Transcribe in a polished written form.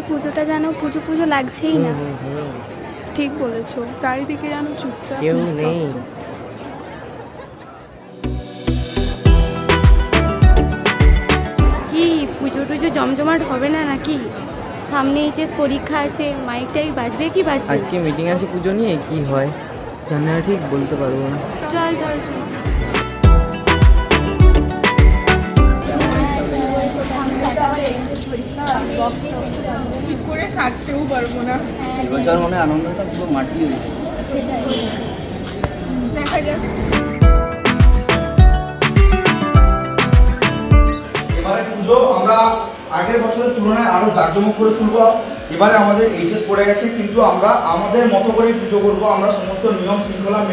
পুজোটা যেন পুজো পুজো লাগছেই না। ঠিক বলেছো, চারিদিকে যেন চুপচাপ কেউ নেই। নিস্তব্ধ। কি পুজো টুজো জমজমাট হবে না নাকি? সামনে এইচএস পরীক্ষা আছে, মাইকটাই বাজবে কি বাজবে? আজকে মিটিং আছে পুজো নিয়ে, কি হয় জানি না, ঠিক বলতে পারবো না। চল চল চল। ঠিক করে সাজতেও পারবো না। এবছর মনে হয় আনন্দটা পুরো মাটি হয়ে গেছে। দেখা যাক। এবারে পুজো আমরা আগের বছরের তুলনায় আরো জাঁকজমক করে তুলবো। এবারে আমাদের এইচএস পড়ে গেছে, কিন্তু আমরা আমাদের মতো করে পুজো করবো। আমরা সমস্ত নিয়ম শৃঙ্খলা